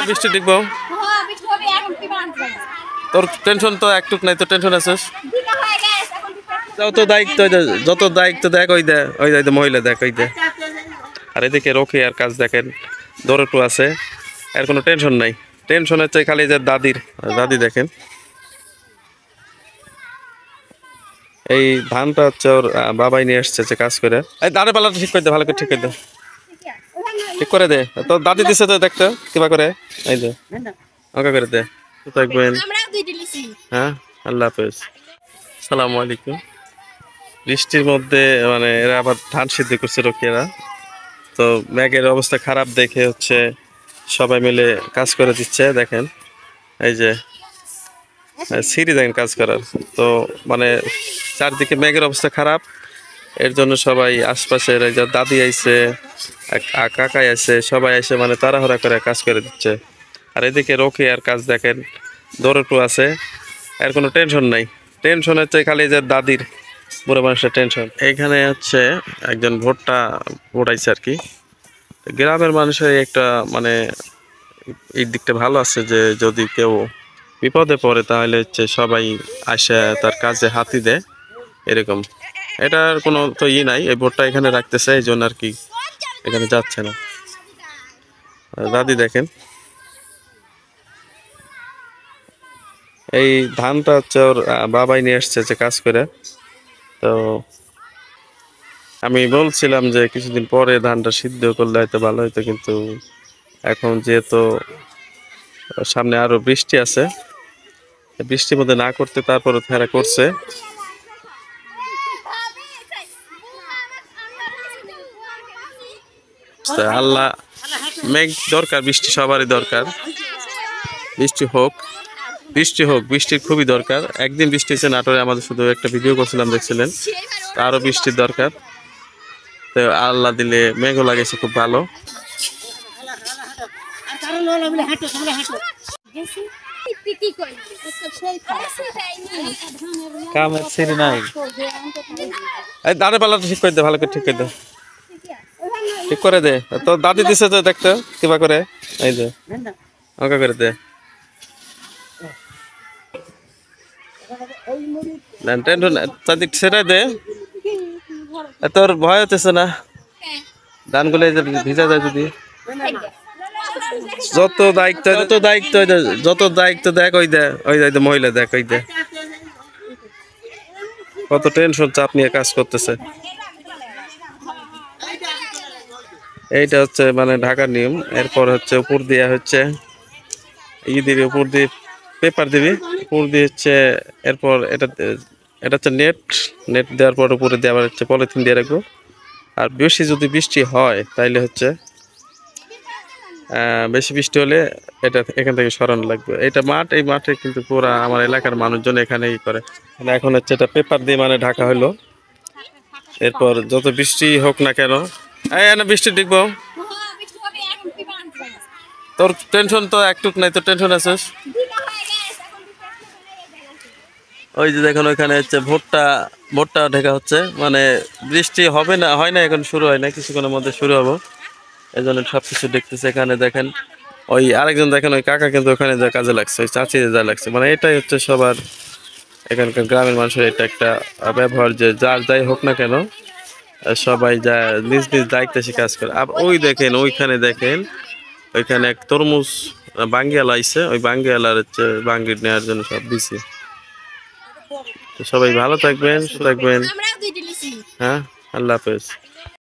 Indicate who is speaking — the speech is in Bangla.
Speaker 1: বৃষ্টি দেখবো তোর টেনশন তো একটুক নাই, তো টেনশন আছিস। যত দায়িত্ব দেখ ওই দে, ওই মহিলা দেখ ওই দে। আর এদিকে রোকে আর কাজ দেখেন, দৌড়টু আছে, এর কোনো টেনশন নাই। টেনশন হচ্ছে খালি যে দাদি দেখেন। এই ধানটা হচ্ছে ওর বাবাই নিয়ে আসছে যে কাজ করে। এই দাঁড়ে পালাটা ঠিক করে দে, ভালো করে ঠিক করে দে, ঠিক করে দে। তোর দাদি দিচ্ছে তো দেখতে কিবা করে, এই দে ওকে করে দে। থাকবেন, হ্যাঁ, আল্লাহ হাফেজ, সালামু আলাইকুম। বৃষ্টির মধ্যে মানে এরা আবার ধান সিদ্ধ করছে রোকিয়ারা, তো ব্যাগের অবস্থা খারাপ দেখে হচ্ছে সবাই মিলে কাজ করে দিচ্ছে। দেখেন এই যে সিঁড়ি দেখেন কাজ করার, তো মানে চারদিকে মেঘের অবস্থা খারাপ, এর জন্য সবাই আশপাশের এই যে দাদি আইছে, কাকাই আছে, সবাই এসে মানে তাড়াহুড়া করে কাজ করে দিচ্ছে। আর এদিকে রোকে আর কাজ দেখেন, দৌড়টু আছে, এর কোনো টেনশন নাই। টেনশন হচ্ছে খালি যে দাদির, বুড়ো মানুষের টেনশন। এইখানে হচ্ছে একজন ভোটটা উঠাইছে আর কি। গ্রামের মানুষের একটা মানে এই দিকটা ভালো আছে যে যদি কেউ বিপদে পড়ে তাহলে হচ্ছে সবাই আসে তার কাজে হাতি দেয়, এরকম। এটার কোনো তো নাই, এই ভোটটা এখানে রাখতেছে এই জন্য আর কি এখানে যাচ্ছে না। দাদি দেখেন, এই ধানটা হচ্ছে ওর বাবাই নিয়ে আসছে যে কাজ করে। তো আমি বলছিলাম যে কিছুদিন পরে ধানটা সিদ্ধ করলে হয়তো ভালো হতো, কিন্তু এখন যেহেতু সামনে আরো বৃষ্টি আছে, বৃষ্টির মধ্যে না করতে তারপরে তারা করছে। আল্লাহ, মেঘ দরকার, বৃষ্টি সবারই দরকার, বৃষ্টি হোক, বৃষ্টির খুবই দরকার। একদিন বৃষ্টি হচ্ছে নাটোরে, আমাদের শুধু একটা ভিডিও করছিলাম দেখছিলেন, আরো বৃষ্টির দরকার। তো আল্লাহ দিলে মেঘও লাগেছে খুব ভালো। দাঁড়ে পালাটা ঠিক করে দে, ভালো করে ঠিক করে দে, ঠিক করে দে। তোর দাদি দিচ্ছে তো দেখতে কিবা করে, এই দে ওকে করে দে। সেটাই দে, তোর ভয় হতেছে না? ধানগুলো ভিজা যায় যদি। যত দায়িত্ব দেখ ওই দে, ওই মহিলা দেখ ওই দে, কত টেনশন চাপ নিয়ে কাজ করতেছে। এইটা হচ্ছে মানে ঢাকার নিয়ম। এরপর হচ্ছে উপর দিয়ে হচ্ছে দিবি, উপর দিয়ে পেপার দিবি, উপর দিয়ে হচ্ছে এরপর এটা হচ্ছে নেট দেওয়ার পর উপরে দিয়ে আবার হচ্ছে পলিথিন দিয়ে রাখবো। আর বেশি যদি বৃষ্টি হয় তাইলে হচ্ছে বেশি বৃষ্টি হলে এটা এখান থেকে সরানো লাগবে। এটা মাঠ, এই মাঠে কিন্তু পুরা আমার এলাকার মানুষজন এখানে ই করে। এখন হচ্ছে এটা পেপার দিয়ে মানে ঢাকা হলো। এরপর যত বৃষ্টি হোক না কেন, বৃষ্টি দেখবো, তোর টেনশন তো একটুক নাই, তো টেনশন আছিস। ওই যে দেখুন ওইখানে হচ্ছে ভোটটা ঢাকা হচ্ছে, মানে বৃষ্টি হবে না, হয় না, এখন শুরু হয় না, কিছুক্ষণের মধ্যে শুরু হবো, এই জন্য সবকিছু দেখতেছে। এখানে দেখেন ওই আরেকজন দেখেন, ওই কাকা কিন্তু ওখানে যা কাজে লাগছে, ওই চাচি যা লাগছে, মানে এটাই হচ্ছে সবার এখানকার গ্রামের মানুষের এটা একটা ব্যবহার যে যার যাই হোক না কেন সবাই যা নিজ নিজ দায়িত্বে সে কাজ করে। ওই দেখেন ওইখানে দেখেন, ওইখানে এক তরমুজ বাঙ্গিয়ালা আইছে, ওই বাঙ্গিয়ালার হচ্ছে বাঙ্গি নেওয়ার জন্য সব দিছি। সবাই ভালো থাকবেন, সুস্থ থাকবেন, হ্যাঁ, আল্লাহ হাফেজ।